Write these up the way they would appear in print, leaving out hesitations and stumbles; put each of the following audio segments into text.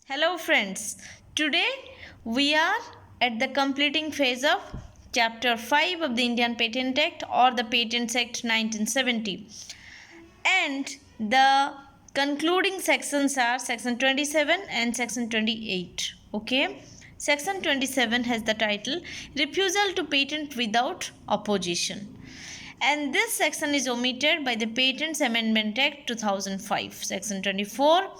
Hello friends, today we are at the completing phase of chapter 5 of the Indian Patent Act or the Patents Act 1970, and the concluding sections are section 27 and section 28. Okay, section 27 has the title Refusal to Patent Without Opposition, and this section is omitted by the Patents Amendment Act 2005. Section 24,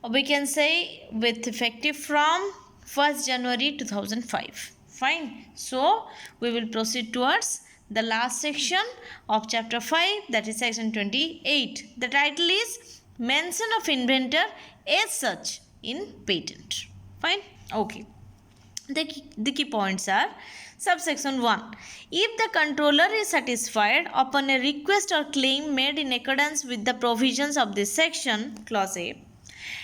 we can say, with effective from 1st January 2005. Fine. So we will proceed towards the last section of chapter 5, that is section 28. The title is Mention of Inventor as Such in Patent. Fine. Okay. The key points are: subsection 1. If the controller is satisfied upon a request or claim made in accordance with the provisions of this section, clause A,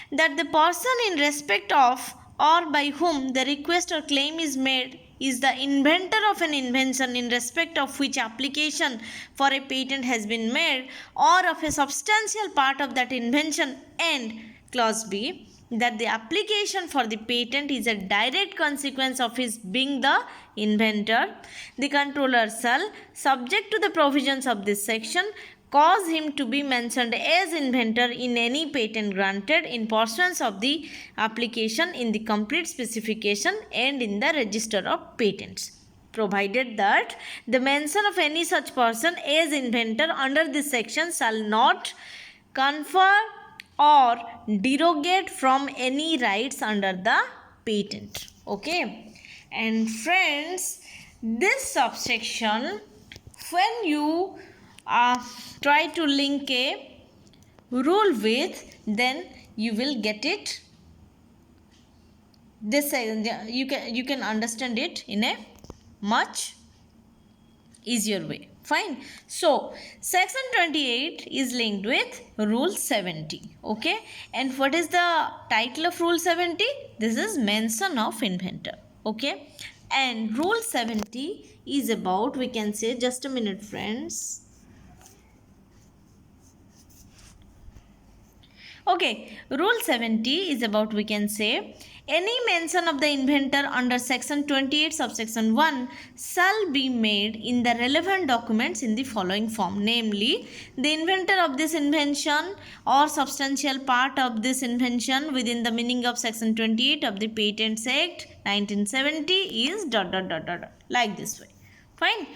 that the person in respect of or by whom the request or claim is made is the inventor of an invention in respect of which application for a patent has been made, or of a substantial part of that invention, and clause B, that the application for the patent is a direct consequence of his being the inventor, the controller shall, subject to the provisions of this section, cause him to be mentioned as inventor in any patent granted in pursuance of the application in the complete specification and in the register of patents, provided that the mention of any such person as inventor under this section shall not confer or derogate from any rights under the patent. Okay, and friends, this subsection, when you try to link a rule with, then you will get it this, you can understand it in a much easier way. Fine. So section 28 is linked with rule 70. Okay, and what is the title of rule 70? This is mention of inventor. Okay, and rule 70 is about, we can say, just a minute friends. Okay, rule 70 is about, we can say, any mention of the inventor under section 28 subsection 1 shall be made in the relevant documents in the following form, namely, the inventor of this invention or substantial part of this invention within the meaning of section 28 of the Patents Act 1970 is ... like this way. Fine.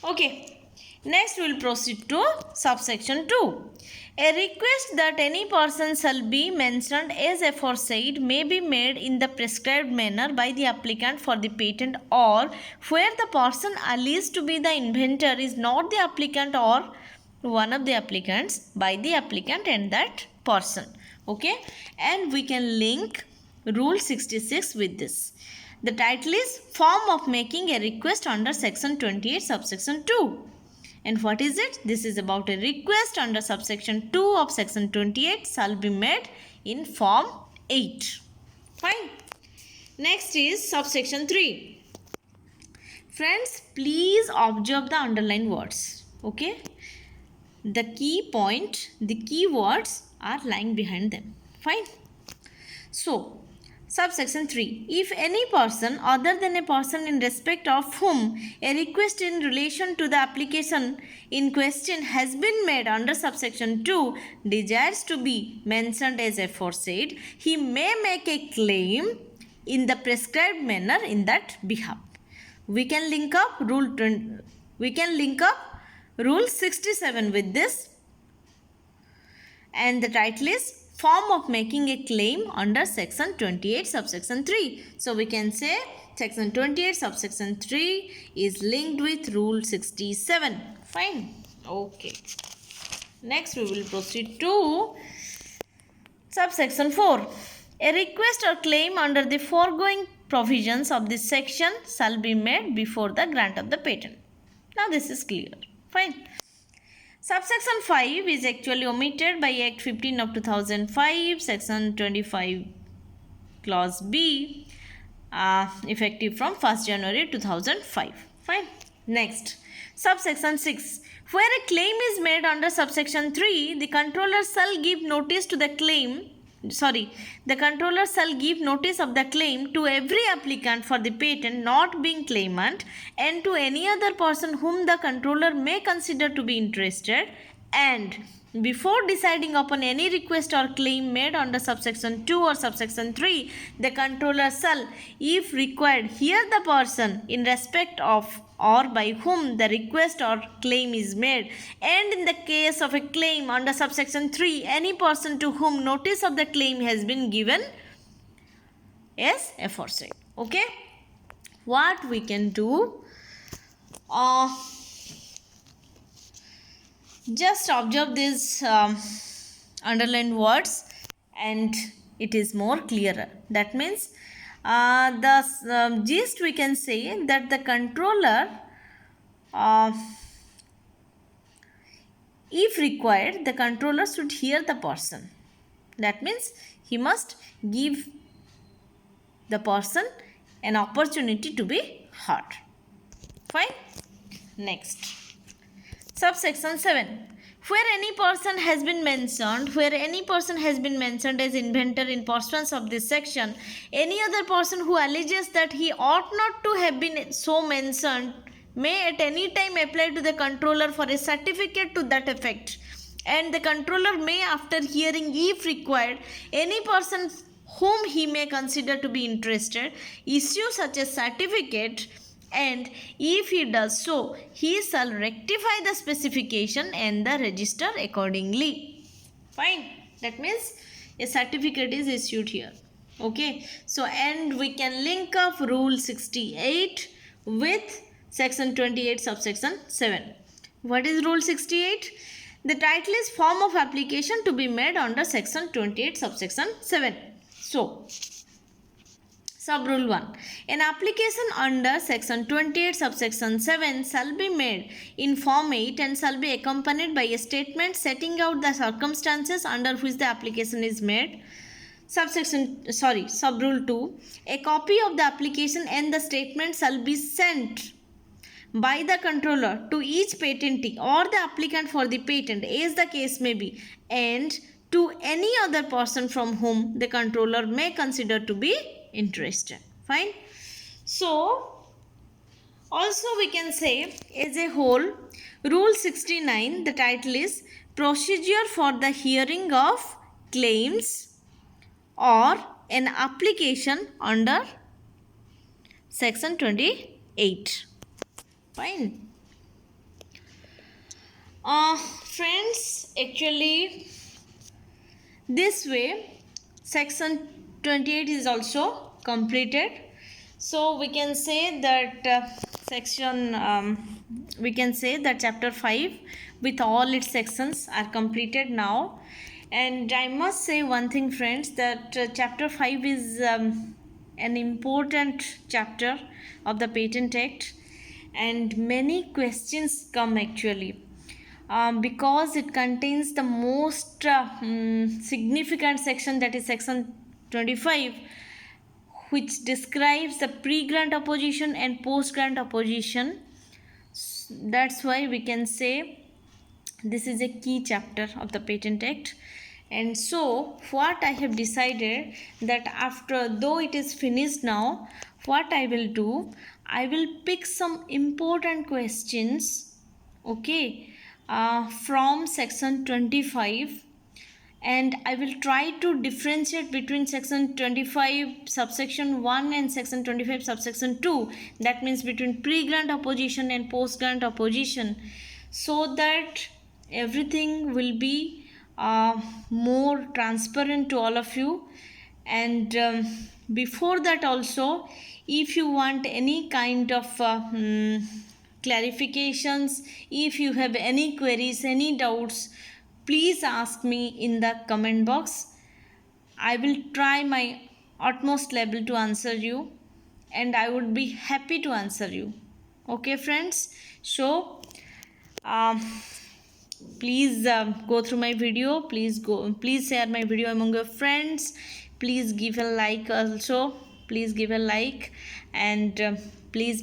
Okay. Next we will proceed to subsection 2. A request that any person shall be mentioned as aforesaid may be made in the prescribed manner by the applicant for the patent, or where the person alleged to be the inventor is not the applicant or one of the applicants, by the applicant and that person. Okay, and we can link rule 66 with this. The title is Form of Making a Request under section 28 subsection 2. And what is it? This is about a request under subsection 2 of section 28 shall be made in form 8. Fine. Next is subsection 3. Friends, please observe the underlined words. Okay. The key point, the key words are lying behind them. Fine. So, subsection 3. If any person other than a person in respect of whom a request in relation to the application in question has been made under subsection 2 desires to be mentioned as aforesaid, he may make a claim in the prescribed manner in that behalf. We can link up rule 67 with this, and the title is Form of Making a Claim under section 28 subsection 3. So we can say section 28 subsection 3 is linked with rule 67. Fine. Okay. Next we will proceed to subsection 4. A request or claim under the foregoing provisions of this section shall be made before the grant of the patent. Now this is clear. Fine. Subsection 5 is actually omitted by Act 15 of 2005, section 25 clause B, effective from 1st January 2005. Fine. Next, subsection 6. Where a claim is made under subsection 3, the controller shall give notice to the claim the controller shall give notice of the claim to every applicant for the patent not being claimant and to any other person whom the controller may consider to be interested, and before deciding upon any request or claim made under subsection 2 or subsection 3, the controller shall, if required, hear the person in respect of or by whom the request or claim is made, and in the case of a claim under subsection 3, any person to whom notice of the claim has been given as aforesaid. Okay, what we can do, just observe these underlined words and it is more clearer. That means the gist we can say that the controller, if required, the controller should hear the person. That means he must give the person an opportunity to be heard. Fine. Next. Subsection 7. Where any person has been mentioned as inventor in pursuance of this section, any other person who alleges that he ought not to have been so mentioned may at any time apply to the controller for a certificate to that effect, and the controller may, after hearing, if required, any person whom he may consider to be interested, issue such a certificate, and if he does so, he shall rectify the specification and the register accordingly. Fine. That means a certificate is issued here. Okay. So, and we can link up Rule 68 with Section 28 subsection 7. What is Rule 68? The title is form of application to be made under Section 28 subsection 7. So, Sub-Rule 1. An application under Section 28 subsection 7 shall be made in Form 8 and shall be accompanied by a statement setting out the circumstances under which the application is made. Sub-Rule 2. A copy of the application and the statement shall be sent by the controller to each patentee or the applicant for the patent, as the case may be, and to any other person from whom the controller may consider to be interested. Fine. So, also we can say as a whole, Rule 69, the title is Procedure for the Hearing of Claims or an Application under Section 28. Fine. Friends, actually this way Section 28 is also completed. So we can say that chapter 5 with all its sections are completed now. And I must say one thing, friends, that chapter 5 is an important chapter of the Patent Act, and many questions come actually because it contains the most significant section, that is section 25, which describes the pre-grant opposition and post-grant opposition. That's why we can say this is a key chapter of the Patent Act. And so what I have decided, that after, though it is finished now, what I will do, I will pick some important questions, okay, from section 25, and I will try to differentiate between section 25 subsection 1 and section 25 subsection 2, that means between pre-grant opposition and post-grant opposition, so that everything will be more transparent to all of you. And before that also, if you want any kind of clarifications, if you have any queries, any doubts, please ask me in the comment box. I will try my utmost level to answer you, and I would be happy to answer you. Okay, friends? So please go through my video. Please share my video among your friends. Please give a like also. Please give a like, and please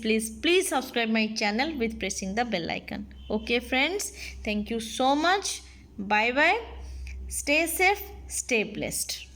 subscribe my channel with pressing the bell icon. Okay, friends? Thank you so much. Bye bye. Stay safe. Stay blessed.